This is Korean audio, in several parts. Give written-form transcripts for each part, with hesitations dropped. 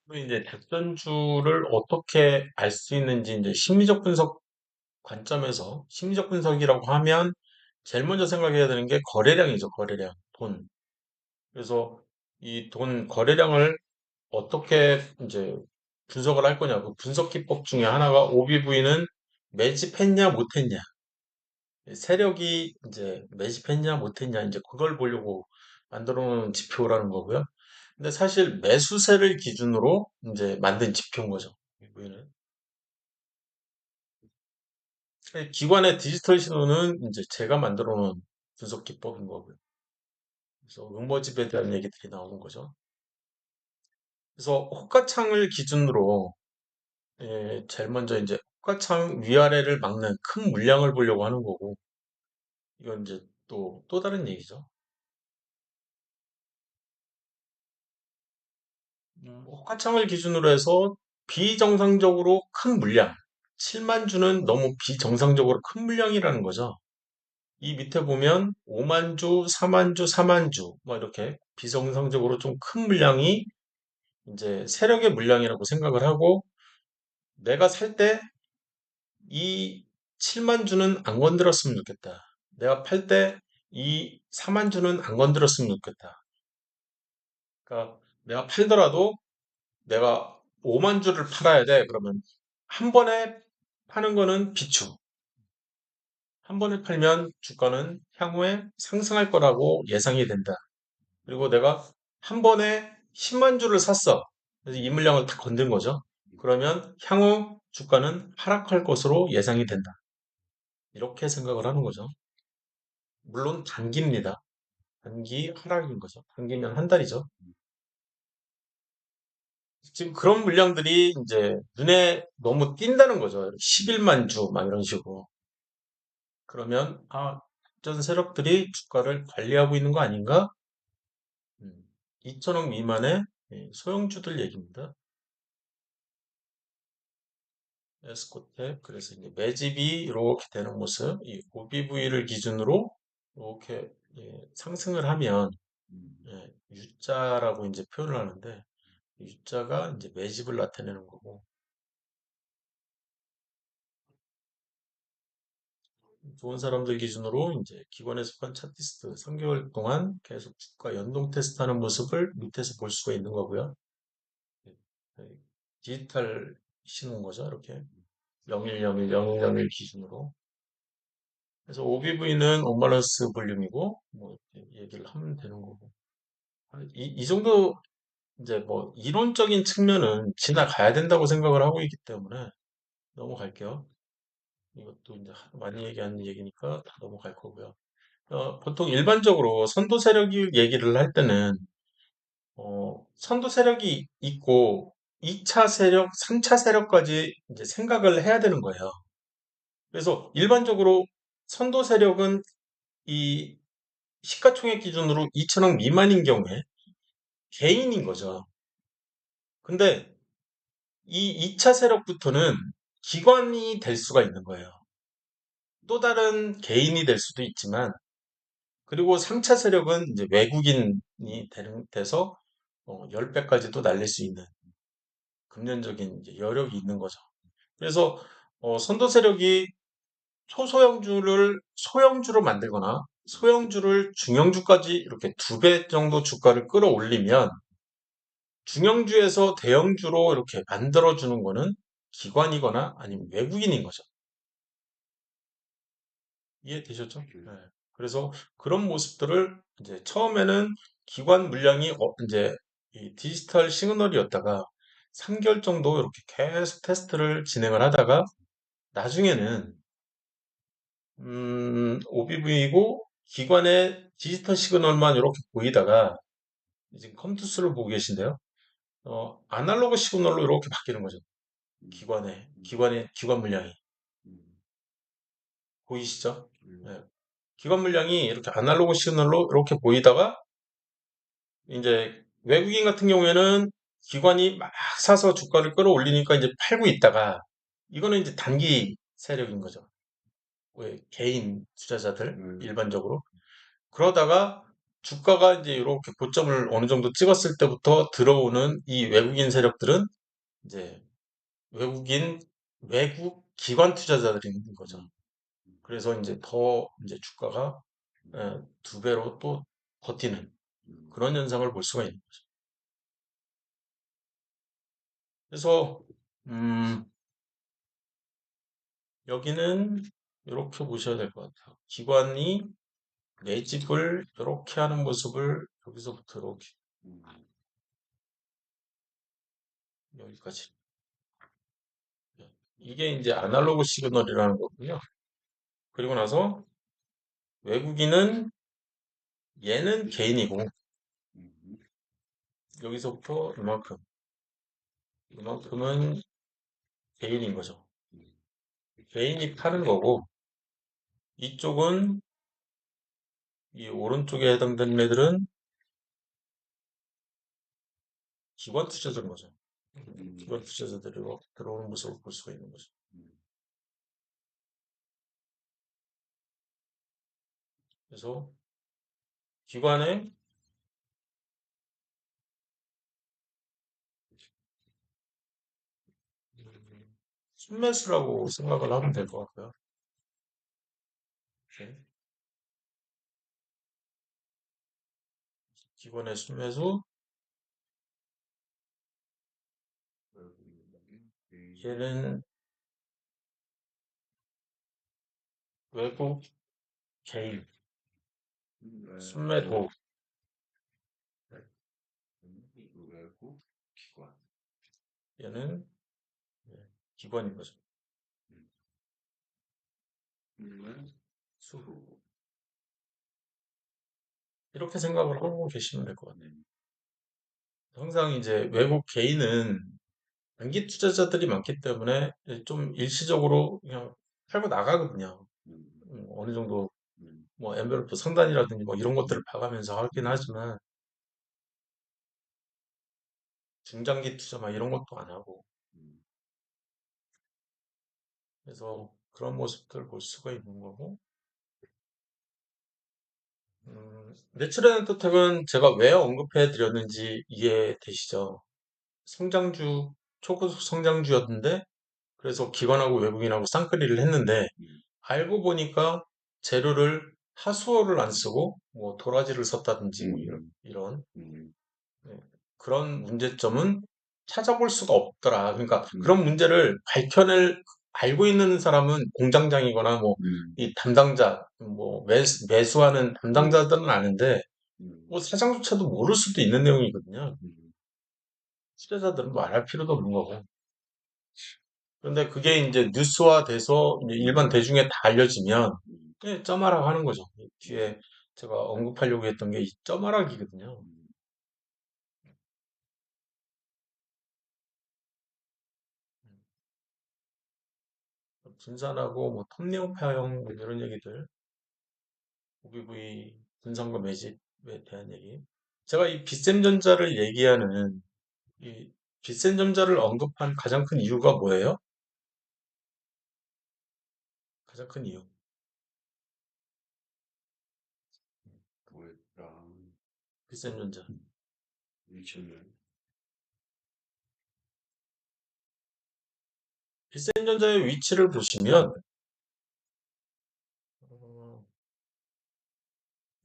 그리고 이제 작전주를 어떻게 알 수 있는지 이제 심리적 분석 관점에서 심리적 분석이라고 하면 제일 먼저 생각해야 되는 게 거래량이죠, 거래량. 돈. 그래서 이 돈 거래량을 어떻게 이제 분석을 할 거냐. 그 분석 기법 중에 하나가 OBV는 매집했냐, 못했냐. 세력이 이제 매집했냐, 못했냐. 이제 그걸 보려고 만들어 놓은 지표라는 거고요. 근데 사실 매수세를 기준으로 이제 만든 지표인 거죠. OBV는. 기관의 디지털 신호는 이제 제가 만들어 놓은 분석 기법인 거고요. 그래서 음모집에 대한 얘기들이 나오는 거죠. 그래서 호가창을 기준으로 제일 먼저 이제 호가창 위아래를 막는 큰 물량을 보려고 하는 거고, 이건 이제 또 다른 얘기죠. 호가창을 기준으로 해서 비정상적으로 큰 물량, 7만 주는 너무 비정상적으로 큰 물량이라는 거죠. 이 밑에 보면 5만 주, 4만 주, 4만 주, 뭐 이렇게 비정상적으로 좀 큰 물량이 이제 세력의 물량이라고 생각을 하고, 내가 살 때 이 7만 주는 안 건드렸으면 좋겠다. 내가 팔 때 이 4만 주는 안 건드렸으면 좋겠다. 그러니까 내가 팔더라도 내가 5만 주를 팔아야 돼. 그러면 한 번에 파는 거는 비추. 한 번에 팔면 주가는 향후에 상승할 거라고 예상이 된다. 그리고 내가 한 번에 10만 주를 샀어. 그래서 이 물량을 다 건든 거죠. 그러면 향후 주가는 하락할 것으로 예상이 된다. 이렇게 생각을 하는 거죠. 물론 단기입니다. 단기 하락인 거죠. 단기면 한 달이죠. 지금 그런 물량들이 이제 눈에 너무 띈다는 거죠. 11만 주, 막 이런 식으로. 그러면, 전 세력들이 주가를 관리하고 있는 거 아닌가? 2천억 미만의 소형주들 얘기입니다. 에스코텍, 그래서 이제 매집이 이렇게 되는 모습, 이 OBV를 기준으로 이렇게 상승을 하면 U자라고 이제 표현을 하는데 U자가 이제 매집을 나타내는 거고 좋은 사람들 기준으로 이제 기관에 속한 차티스트 3개월 동안 계속 주가 연동 테스트하는 모습을 밑에서 볼 수가 있는 거고요. 네, 네, 디지털 신호인 거죠, 이렇게 0101, 0101 기준으로. 그래서 OBV는 언밸런스 볼륨이고 뭐 이렇게 얘기를 하면 되는 거고. 이 정도 이제 뭐 이론적인 측면은 지나가야 된다고 생각을 하고 있기 때문에 넘어갈게요. 이것도 이제 하도 많이 얘기하는 얘기니까 다 넘어갈 거고요. 보통 일반적으로 선도 세력이 얘기를 할 때는 선도 세력이 있고 2차 세력, 3차 세력까지 이제 생각을 해야 되는 거예요. 그래서 일반적으로 선도 세력은 이 시가총액 기준으로 2천억 미만인 경우에 개인인 거죠. 근데 이 2차 세력부터는 기관이 될 수가 있는 거예요. 또 다른 개인이 될 수도 있지만, 그리고 3차 세력은 이제 외국인이 돼서 10배까지도 날릴 수 있는 금년적인 이제 여력이 있는 거죠. 그래서 선도 세력이 초소형주를 소형주로 만들거나 소형주를 중형주까지 이렇게 2배 정도 주가를 끌어올리면 중형주에서 대형주로 이렇게 만들어주는 거는 기관이거나 아니면 외국인인 거죠. 이해되셨죠? 네. 그래서 그런 모습들을 이제 처음에는 기관 물량이 이제 이 디지털 시그널이었다가 3개월 정도 이렇게 계속 테스트를 진행을 하다가 나중에는 OBV이고 기관의 디지털 시그널만 이렇게 보이다가 지금 컴투스를 보고 계신데요. 아날로그 시그널로 이렇게 바뀌는 거죠. 기관 물량이 보이시죠? 네. 기관 물량이 이렇게 아날로그 시그널로 이렇게 보이다가 이제 외국인 같은 경우에는 기관이 막 사서 주가를 끌어올리니까 이제 팔고 있다가 이거는 이제 단기 세력인 거죠. 왜 개인 투자자들 일반적으로 그러다가 주가가 이제 이렇게 고점을 어느 정도 찍었을 때부터 들어오는 이 외국인 세력들은 이제 외국인 외국 기관 투자자들인 거죠. 그래서 이제 더 이제 주가가 두 배로 또 버티는 그런 현상을 볼 수가 있는 거죠. 그래서 음, 여기는 이렇게 보셔야 될 것 같아요. 기관이 매집을 이렇게 하는 모습을 여기서부터 이렇게 여기까지. 이게 이제 아날로그 시그널이라는 거고요. 그리고 나서 외국인은 얘는 개인이고 여기서부터 이만큼은 개인인 거죠. 개인이 파는 거고 이쪽은 이 오른쪽에 해당되는 애들은 기관 투자자인 거죠. 기관 투자자들이 들어오는 모습을 볼 수가 있는 거죠. 그래서 기관의 순매수라고 생각을 하면 될 것 같고요. 이렇게 기관의 순매수, 얘는 외국 개인 순매도, 얘는 기관인 거죠. 수. 이렇게 생각을 하고 계시면 될 것 같아요. 항상 이제 외국 개인은 단기 투자자들이 많기 때문에 좀 일시적으로 그냥 팔고 나가거든요. 어느 정도 뭐 엔벨로프 상단이라든지 뭐 이런 것들을 봐가면서 하긴 하지만 중장기 투자 막 이런 것도 안 하고 그래서 그런 모습들을 볼 수가 있는 거고 내추럴 엔터텍은 제가 왜 언급해 드렸는지 이해되시죠? 성장주 초고속 성장주였는데 그래서 기관하고 외국인하고 쌍끌이를 했는데 알고 보니까 재료를 하수어를 안 쓰고 뭐 도라지를 썼다든지 뭐 이런 네, 그런 문제점은 찾아볼 수가 없더라. 그러니까 그런 문제를 밝혀낼 알고 있는 사람은 공장장이거나 뭐 이 담당자 뭐 매수하는 담당자들은 아는데 뭐 사장조차도 모를 수도 있는 내용이거든요. 투자자들은 뭐 알 필요도 없는 거고. 그런데 그게 이제 뉴스화돼서 이제 일반 대중에 다 알려지면 점하락 하는 거죠. 뒤에 제가 언급하려고 했던 게 이 점하락이거든요. 분산하고 뭐 톱니오파형 뭐 이런 얘기들, OBV 분산과 매집에 대한 얘기. 제가 이 빗셈전자를 얘기하는 이 빗셈전자를 언급한 가장 큰 이유가 뭐예요? 가장 큰 이유. 빗셈전자. 빗셈전자의 위치를 보시면 어,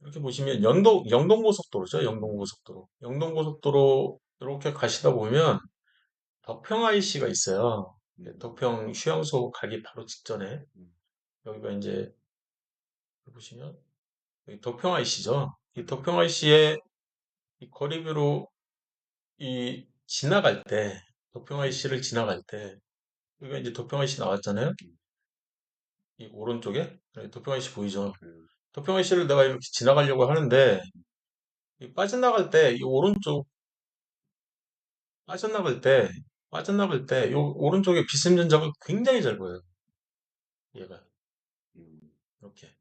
이렇게 보시면 영동고속도로죠. 영동고속도로. 영동고속도로 이렇게 가시다 보면 덕평 IC가 있어요. 덕평 휴양소 가기 바로 직전에 여기가 이제 보시면 여기 덕평 IC죠. 이 덕평 IC의 이 거리뷰로 이 지나갈 때 덕평 IC를 지나갈 때 여기가 이제 덕평 IC 나왔잖아요. 이 오른쪽에 덕평 IC 보이죠. 덕평 IC를 내가 이렇게 지나가려고 하는데 이 빠져나갈 때 이 오른쪽 빠져나갈 때, 빠져나갈 때, 요 오른쪽에 비스듬전자가 굉장히 잘 보여요. 얘가. 이렇게.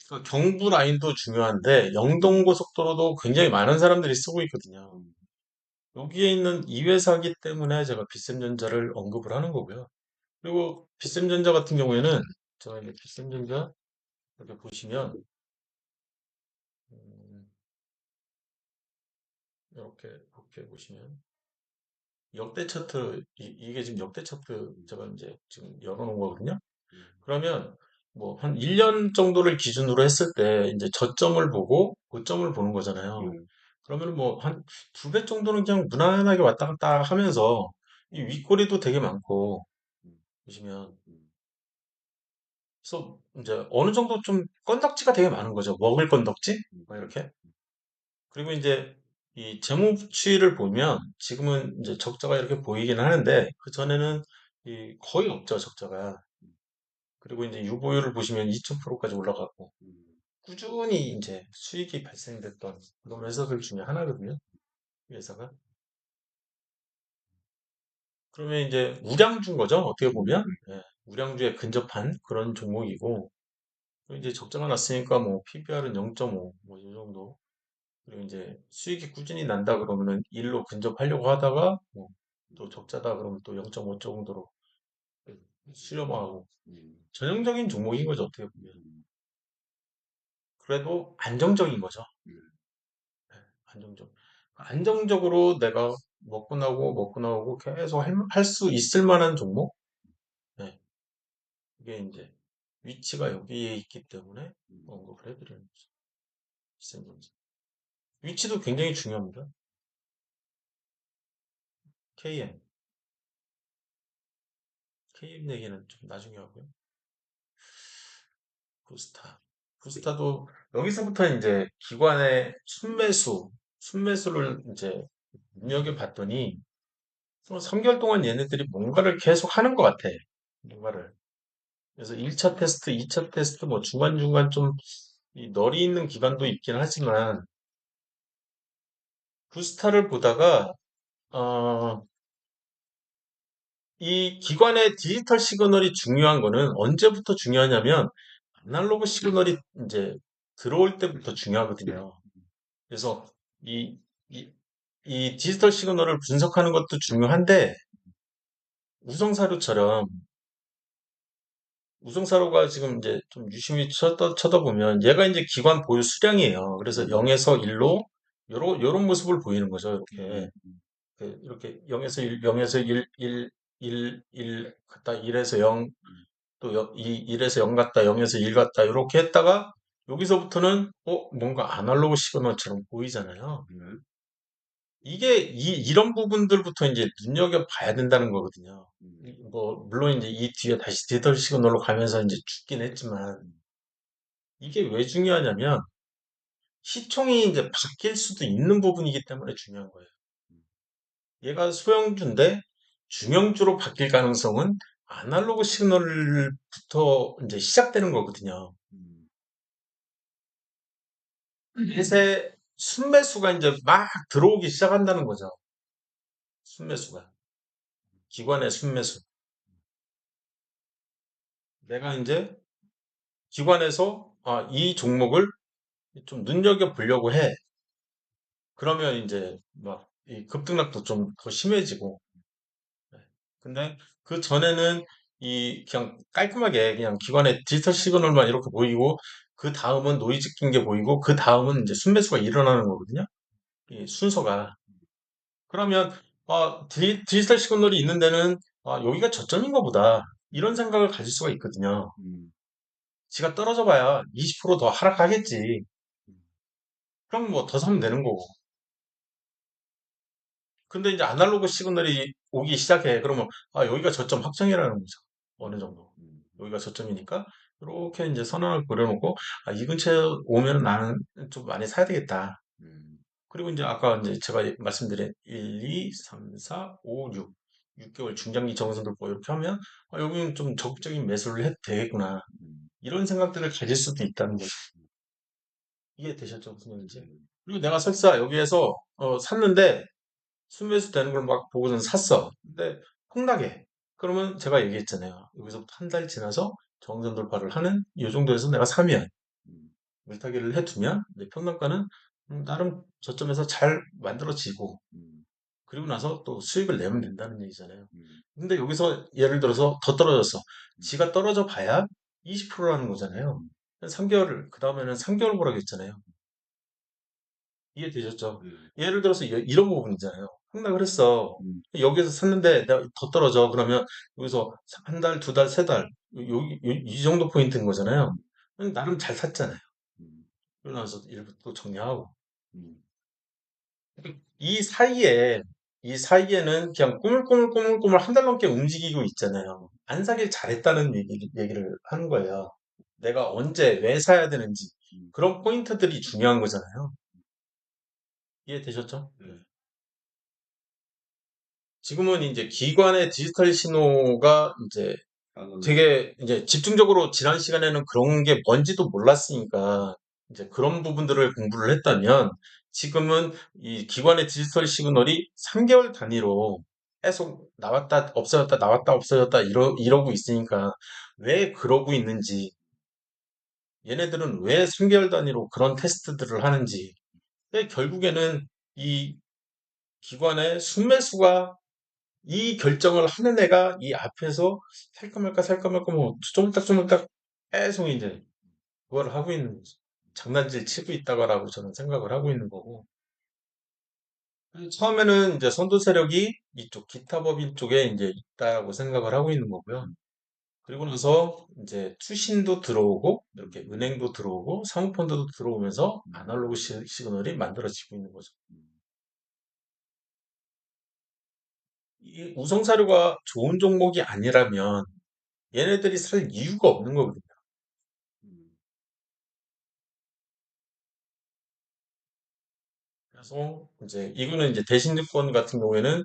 그러니까 경부 라인도 중요한데, 영동고속도로도 굉장히 많은 사람들이 쓰고 있거든요. 여기에 있는 이 회사기 때문에 제가 비스듬전자를 언급을 하는 거고요. 그리고 비스듬전자 같은 경우에는, 제가 이제 비스듬전자 이렇게 보시면, 이렇게 보시면 역대 차트 이게 지금 역대 차트 제가 이제 지금 열어놓은 거거든요. 그러면 뭐 한 1년 정도를 기준으로 했을 때 이제 저점을 보고 고점을 보는 거잖아요. 그러면 뭐 한 두 배 정도는 그냥 무난하게 왔다 갔다 하면서 이 윗꼬리도 되게 많고 보시면 그래서 이제 어느 정도 좀 건덕지가 되게 많은 거죠. 먹을 건덕지? 뭐 이렇게. 그리고 이제 이 재무치를 보면 지금은 이제 적자가 이렇게 보이긴 하는데 그 전에는 이 거의 없죠, 적자가. 그리고 이제 유보율을 보시면 2000%까지 올라가고 꾸준히 이제 수익이 발생됐던 그런 회사들 중에 하나거든요. 이 회사가. 그러면 이제 우량주인 거죠. 어떻게 보면. 예, 우량주에 근접한 그런 종목이고 그리고 이제 적자가 났으니까 뭐 PBR은 0.5 뭐 이 정도. 그리고 이제 수익이 꾸준히 난다 그러면은 1로 근접하려고 하다가 뭐 또 적자다 그러면 또 0.5 정도로 수렴하고 전형적인 종목인 거죠. 어떻게 보면. 그래도 안정적인 거죠. 네, 안정적으로 내가 먹고 나오고 계속 할 수 있을 만한 종목? 네, 이게 이제 위치가 여기에 있기 때문에 언급을 해드리는 거죠. 비싼 점수. 위치도 굉장히 중요합니다. KM. KM 얘기는 좀 나중에 하고요. 부스타. 부스타도 여기서부터 이제 기관의 순매수를 이제 눈여겨봤더니 3개월 동안 얘네들이 뭔가를 계속 하는 것 같아. 뭔가를. 그래서 1차 테스트, 2차 테스트, 뭐 중간중간 좀 이 널이 있는 기간도 있긴 하지만 부스타를 보다가 어, 이 기관의 디지털 시그널이 중요한 거는 언제부터 중요하냐면 아날로그 시그널이 이제 들어올 때부터 중요하거든요. 그래서 이, 이, 이 디지털 시그널을 분석하는 것도 중요한데 우성사료처럼 우성사료가 지금 이제 좀 유심히 쳐다보면 얘가 이제 기관 보유 수량이에요. 그래서 0에서 1로 요런 모습을 보이는 거죠. 이렇게. 이렇게 0에서 1, 0에서 1, 1, 1, 1 갔다 1에서 0, 또 1에서 0 갔다 0에서 1 갔다 이렇게 했다가 여기서부터는 뭔가 아날로그 시그널처럼 보이잖아요. 이게 이런 부분들부터 이제 눈여겨봐야 된다는 거거든요. 뭐 물론 이제 이 뒤에 다시 디지털 시그널로 가면서 이제 죽긴 했지만 이게 왜 중요하냐면 시총이 이제 바뀔 수도 있는 부분이기 때문에 중요한 거예요. 얘가 소형주인데 중형주로 바뀔 가능성은 아날로그 시그널부터 이제 시작되는 거거든요. 셋의 순매수가 이제 막 들어오기 시작한다는 거죠. 순매수가. 기관의 순매수. 내가 이제 기관에서 이 종목을 좀 눈여겨보려고 해. 그러면 이제 막 이 급등락도 좀 더 심해지고. 네. 근데 그 전에는 이 그냥 깔끔하게 그냥 기관의 디지털 시그널만 이렇게 보이고 그 다음은 노이즈 낀 게 보이고 그 다음은 이제 순매수가 일어나는 거거든요. 이 순서가. 그러면 디지털 시그널이 있는 데는 여기가 저점인가 보다. 이런 생각을 가질 수가 있거든요. 지가 떨어져 봐야 20%더 하락하겠지. 그럼 뭐 더 사면 되는 거고. 근데 이제 아날로그 시그널이 오기 시작해. 그러면 여기가 저점 확정이라는 거죠. 어느 정도. 여기가 저점이니까 이렇게 이제 선언을 그려놓고 이 근처에 오면 나는 좀 많이 사야 되겠다. 그리고 이제 아까 이제 제가 말씀드린 1, 2, 3, 4, 5, 6. 6개월 중장기 정선들 보 이렇게 하면 여기는 좀 적극적인 매수를 해도 되겠구나. 이런 생각들을 가질 수도 있다는 거죠. 이게 되셨죠, 무슨 얘기인지. 그리고 내가 설사 여기에서 샀는데 순매수 되는 걸 막 보고선 샀어. 근데 폭락해. 그러면 제가 얘기했잖아요. 여기서부터 한 달 지나서 정선 돌파를 하는 이 정도에서 내가 사면 물타기를 해두면 내 평단가는 나름 저점에서 잘 만들어지고 그리고 나서 또 수익을 내면 된다는 얘기잖아요. 근데 여기서 예를 들어서 더 떨어졌어. 지가 떨어져 봐야 20%라는 거잖아요. 3개월을 그 다음에는 3개월 보라고 했잖아요. 이해되셨죠? 네. 예를 들어서 이런 부분이잖아요. 황당을 했어. 음, 여기서 샀는데 내가 더 떨어져. 그러면 여기서 한 달, 두 달, 세 달, 이 정도 포인트인 거잖아요. 음, 나름 잘 샀잖아요. 음, 그러고 나서 일부 또 정리하고. 음, 이 사이에, 이 사이에는 그냥 꾸물꾸물꾸물꾸물 한 달 넘게 움직이고 있잖아요. 안 사길 잘했다는 얘기를 하는 거예요. 내가 언제, 왜 사야 되는지. 음, 그런 포인트들이 중요한 거잖아요. 이해되셨죠? 네. 네. 지금은 이제 기관의 디지털 신호가 이제 작은, 되게 이제 집중적으로 지난 시간에는 그런 게 뭔지도 몰랐으니까 이제 그런 부분들을 공부를 했다면 지금은 이 기관의 디지털 시그널이 3개월 단위로 계속 나왔다 없어졌다 나왔다 없어졌다 이러고 있으니까 왜 그러고 있는지 얘네들은 왜 3개월 단위로 그런 테스트들을 하는지 근데 결국에는 이 기관의 순매수가 이 결정을 하는 애가 이 앞에서 살까 말까 살까 말까 뭐 쪼물딱쪼물딱 계속 이제 그걸 하고 있는 거죠. 장난질 치고 있다가라고 저는 생각을 하고 있는 거고. 처음에는 이제 선도 세력이 이쪽 기타 법인 쪽에 이제 있다고 생각을 하고 있는 거고요. 음, 그리고 나서 이제 투신도 들어오고 음, 이렇게 은행도 들어오고 사모펀드도 들어오면서 음, 아날로그 시그널이 만들어지고 있는 거죠. 음, 이 우성사료가 좋은 종목이 아니라면 얘네들이 살 이유가 없는 거거든요. 음, 그래서 이제 이거는 이제 대신증권 같은 경우에는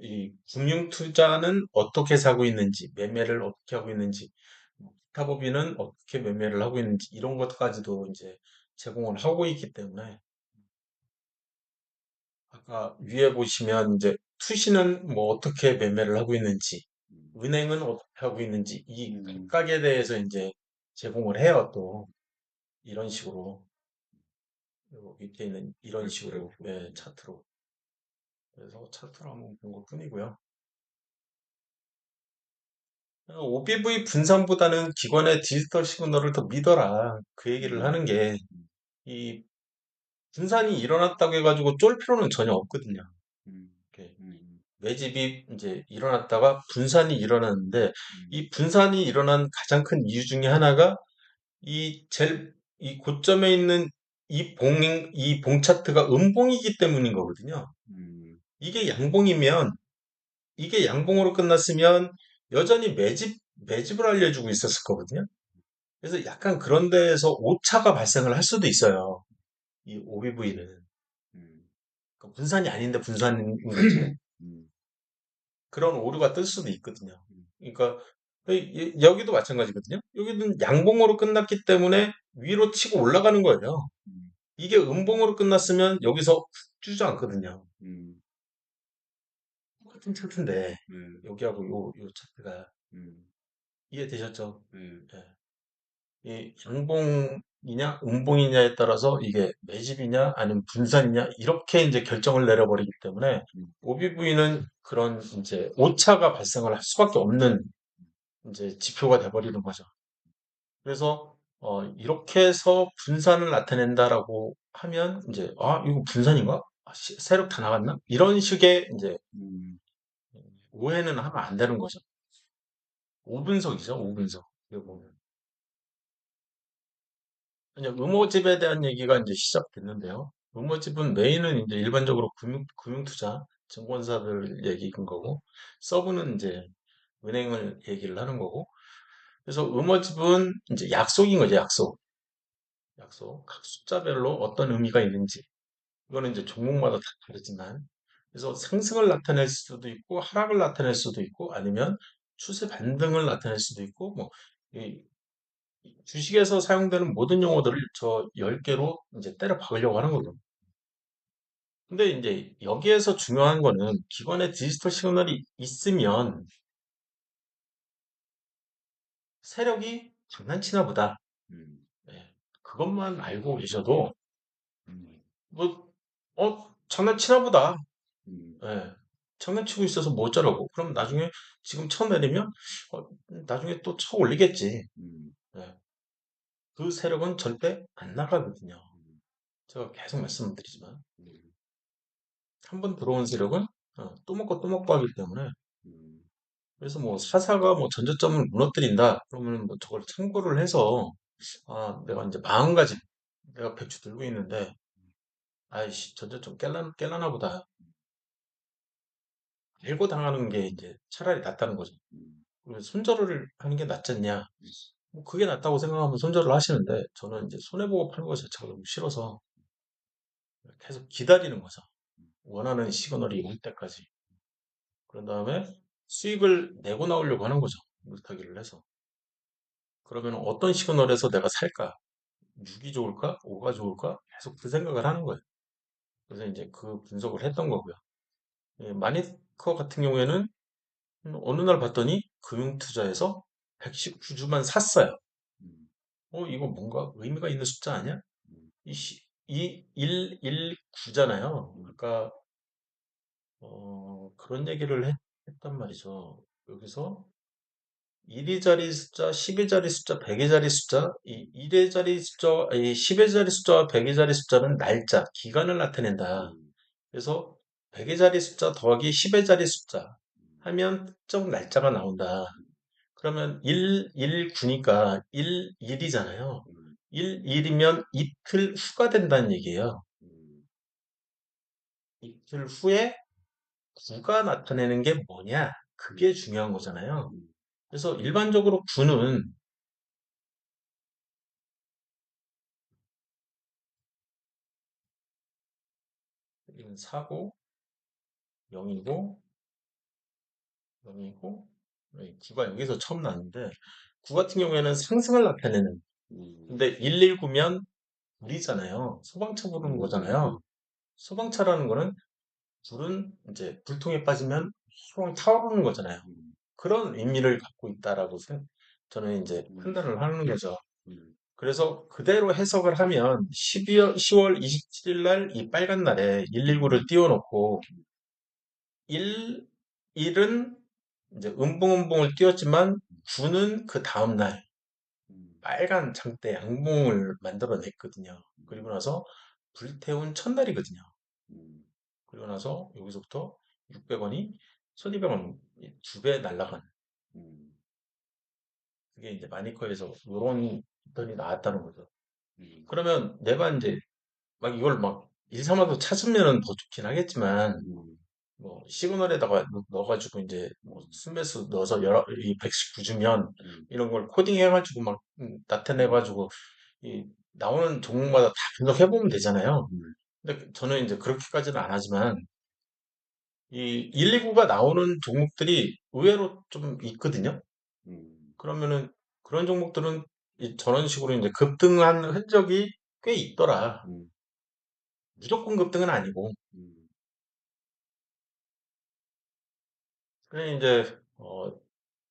이 금융 투자는 어떻게 사고 있는지, 매매를 어떻게 하고 있는지, 뭐 기타 법인은 어떻게 매매를 하고 있는지 이런 것까지도 이제 제공을 하고 있기 때문에 아까 위에 보시면 이제 투시는 뭐 어떻게 매매를 하고 있는지, 음, 은행은 어떻게 하고 있는지 이 음, 각각에 대해서 이제 제공을 해요 또 이런 식으로 요 밑에 있는 이런 식으로 그래프. 예, 차트로 그래서 차트로 한번 본 것뿐이고요. OBV 분산보다는 기관의 디지털 시그널을 더 믿어라. 그 얘기를 음, 하는 게, 음, 이 분산이 일어났다고 해가지고 쫄 필요는 전혀 없거든요. 음, 이렇게 음, 매집이 이제 일어났다가 분산이 일어났는데, 음, 이 분산이 일어난 가장 큰 이유 중에 하나가 이 고점에 있는 이 봉 차트가 음봉이기 때문인 거거든요. 음, 이게 양봉이면, 이게 양봉으로 끝났으면 여전히 매집을 알려주고 있었을 거거든요. 그래서 약간 그런 데에서 오차가 발생을 할 수도 있어요. 이 OBV는. 음, 분산이 아닌데 분산인 거지. 음, 그런 오류가 뜰 수도 있거든요. 음, 그러니까 여기도 마찬가지거든요. 여기는 양봉으로 끝났기 때문에 위로 치고 올라가는 거예요. 음, 이게 음봉으로 끝났으면 여기서 훅 주저앉거든요. 음, 똑같은 차트인데 네, 여기하고 요 차트가 음, 이해되셨죠? 네, 예. 이 양봉이냐 음봉이냐에 따라서 이게 매집이냐 아니면 분산이냐 이렇게 이제 결정을 내려버리기 때문에 음, OBV는 그런 이제 오차가 발생을 할 수밖에 없는 이제 지표가 돼버리는 거죠. 그래서 이렇게 해서 분산을 나타낸다라고 하면 이제 아 이거 분산인가? 아, 세력 다 나갔나? 이런 식의 이제 음, 오해는 하면 안 되는 거죠. 5분석이죠, 5분석. 이거 보면. 이제 음모집에 대한 얘기가 이제 시작됐는데요. 음모집은 메인은 이제 일반적으로 금융투자, 증권사들 얘기인 거고, 서브는 이제 은행을 얘기를 하는 거고, 그래서 음모집은 이제 약속인 거죠, 약속. 약속. 각 숫자별로 어떤 의미가 있는지. 이거는 이제 종목마다 다 다르지만, 그래서 상승을 나타낼 수도 있고, 하락을 나타낼 수도 있고, 아니면 추세 반등을 나타낼 수도 있고, 뭐, 이 주식에서 사용되는 모든 용어들을 저 10개로 이제 때려 박으려고 하는 거죠. 근데 이제 여기에서 중요한 거는 기관의 디지털 시그널이 있으면 세력이 장난치나 보다. 음, 예, 그것만 알고 계셔도 음, 뭐, 장난치나 보다. 음, 예, 장난치고 있어서 뭐 어쩌라고. 그럼 나중에 지금 쳐내리면 어, 나중에 또 쳐 올리겠지. 음, 예, 그 세력은 절대 안 나가거든요. 제가 계속 말씀드리지만 음, 한 번 들어온 세력은 또 먹고 또 먹고 하기 때문에 음, 그래서 뭐 사사가 뭐 전저점을 무너뜨린다 그러면 뭐 저걸 참고를 해서 내가 이제 마음가짐 내가 배추 들고 있는데 아이씨 전저점 깰라나 보다 알고 당하는 게 이제 차라리 낫다는 거죠. 음, 그래서 손절을 하는 게 낫지 않냐. 음, 뭐 그게 낫다고 생각하면 손절을 하시는데 저는 이제 손해보고 파는 것 자체가 너무 싫어서 계속 기다리는 거죠. 원하는 시그널이 올 때까지. 그런 다음에 수익을 내고 나오려고 하는 거죠. 물타기를 해서. 그러면 어떤 시그널에서 내가 살까? 6이 좋을까? 5가 좋을까? 계속 그 생각을 하는 거예요. 그래서 이제 그 분석을 했던 거고요. 예, 마니커 같은 경우에는 어느 날 봤더니 금융투자에서 119주만 샀어요. 음, 이거 뭔가 의미가 있는 숫자 아니야? 음, 이 119잖아요. 음, 그러니까 그런 얘기를 했단 말이죠. 여기서 1의 자리 숫자, 10의 자리 숫자, 100의 자리 숫자, 이 1의 자리 숫자, 이 10의 자리 숫자와 100의 자리 숫자는 날짜, 기간을 나타낸다. 음, 그래서 100의 자리 숫자 더하기 10의 자리 숫자 하면 특정 날짜가 나온다. 그러면 9니까 1이잖아요. 음, 1이면 이틀 후가 된다는 얘기예요. 음, 이틀 후에 9가 나타내는 게 뭐냐? 음, 그게 중요한 거잖아요. 음, 그래서 일반적으로 9는 사고 0이고 0이고 9가 여기서 처음 나왔는데 9 같은 경우에는 상승을 나타내는 음, 근데 119면 불이잖아요. 소방차 부르는 거잖아요. 소방차라는 거는 불은 이제 불통에 빠지면 소방 타오르는 거잖아요. 음, 그런 의미를 갖고 있다라고 저는 이제 음, 판단을 하는 거죠. 음, 그래서 그대로 해석을 하면 10월 27일 날 이 빨간 날에 음, 119를 띄워놓고 1은 이제 음봉음봉을 띄웠지만 9는 그 다음 날 음, 빨간 장대 양봉을 만들어냈거든요. 그리고 나서 불태운 첫날이거든요. 음, 그리고 나서 여기서부터 600원이 1200원 두 배 날라간 음, 그게 이제 마니커에서 이런 턴이 나왔다는 거죠. 음, 그러면 내가 이제 막 이걸 막 일삼아도 찾으면은 더 좋긴 하겠지만 음, 뭐 시그널에다가 넣어가지고 이제 뭐 음, 순매수 넣어서 여러 이 119주면 음, 이런 걸 코딩해가지고 막 음, 나타내가지고 이 나오는 종목마다 다 분석해보면 되잖아요. 음, 근데 저는 이제 그렇게까지는 안 하지만 이 129가 나오는 종목들이 의외로 좀 있거든요. 음, 그러면은 그런 종목들은 저런 식으로 이제 급등한 흔적이 꽤 있더라. 음, 무조건 급등은 아니고. 음, 그래 이제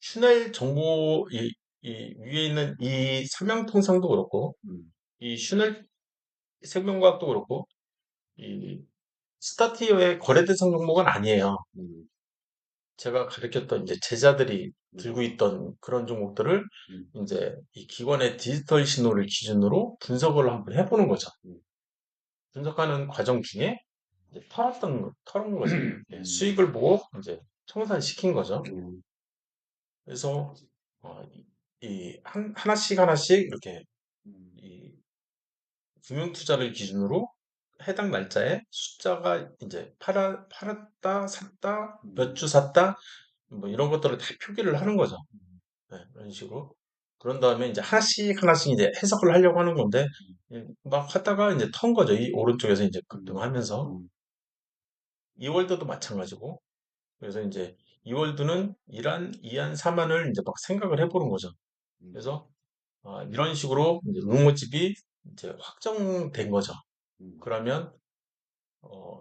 슈넬 정보 이 위에 있는 이 삼양통상도 그렇고 음, 이 슈넬 생명과학도 그렇고 이 스타티어의 거래 대상 종목은 아니에요. 음, 제가 가르쳤던 이제 제자들이 들고 음, 있던 그런 종목들을 음, 이제 이 기관의 디지털 신호를 기준으로 분석을 한번 해보는 거죠. 음, 분석하는 과정 중에 이제 털은 거죠. 예, 음, 수익을 보고 이제 청산시킨 거죠. 음, 그래서 하나씩 하나씩 이렇게 음, 이 금융투자를 기준으로 해당 날짜에 숫자가 이제 팔았다, 샀다, 몇 주 음, 샀다, 뭐 이런 것들을 다 표기를 하는 거죠. 음, 네, 이런 식으로. 그런 다음에 이제 하나씩 하나씩 이제 해석을 하려고 하는 건데, 막 하다가 이제 턴 거죠. 이 오른쪽에서 이제 음, 급등하면서. 음, 이월드도 마찬가지고. 그래서 이제 이월드는 1안, 2안, 3안을 이제 막 생각을 해보는 거죠. 음, 그래서 이런 식으로 이제 음모집이 이제 확정된 거죠. 음, 그러면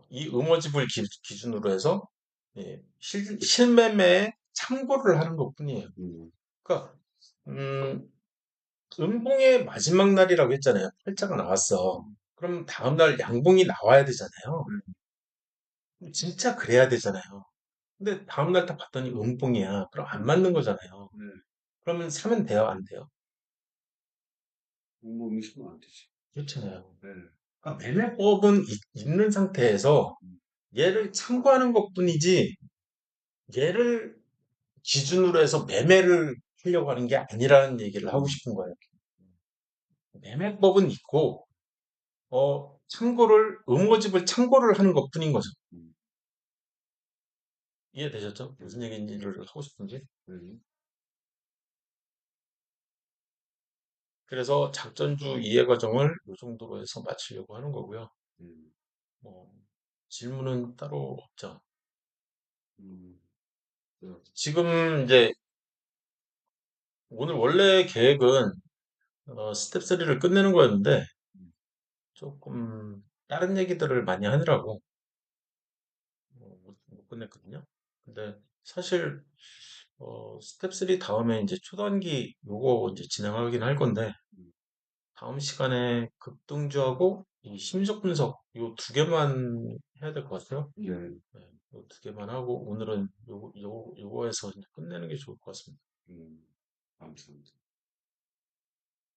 이 음모집을 기준으로 해서 예, 실매매에 참고를 하는 것뿐이에요. 음, 그러니까 음, 음봉의 마지막 날이라고 했잖아요. 팔자가 나왔어. 그럼 다음날 양봉이 나와야 되잖아요. 음, 진짜 그래야 되잖아요. 근데 다음날 딱 봤더니 음봉이야. 그럼 안 맞는 거잖아요. 네. 그러면 사면 돼요? 안 돼요? 몸이 있으면 안 되지. 그렇잖아요. 네. 그러니까 매매법은 있는 상태에서 음, 얘를 참고하는 것뿐이지 얘를 기준으로 해서 매매를 하려고 하는 게 아니라는 얘기를 하고 음, 싶은 거예요. 매매법은 있고 참고를 음모집을 참고를 하는 것뿐인 거죠. 음, 이해되셨죠? 무슨 음, 얘기인지를 하고 싶은지. 음, 그래서 작전주 이해 과정을 이 정도로 해서 마치려고 하는 거고요. 음, 뭐, 질문은 따로 없죠. 음, 지금 이제 오늘 원래 계획은 스텝 3를 끝내는 거였는데 음, 조금 다른 얘기들을 많이 하느라고 못 끝냈거든요. 근데 사실 스텝 3 다음에 이제 초단기 요거 이제 진행하긴 할 건데 음, 다음 시간에 급등주하고 이 심리적 분석 요 두 개만 해야 될 것 같아요. 예, 네, 요 두 개만 하고 오늘은 요거에서 이제 끝내는 게 좋을 것 같습니다. 감사합니다.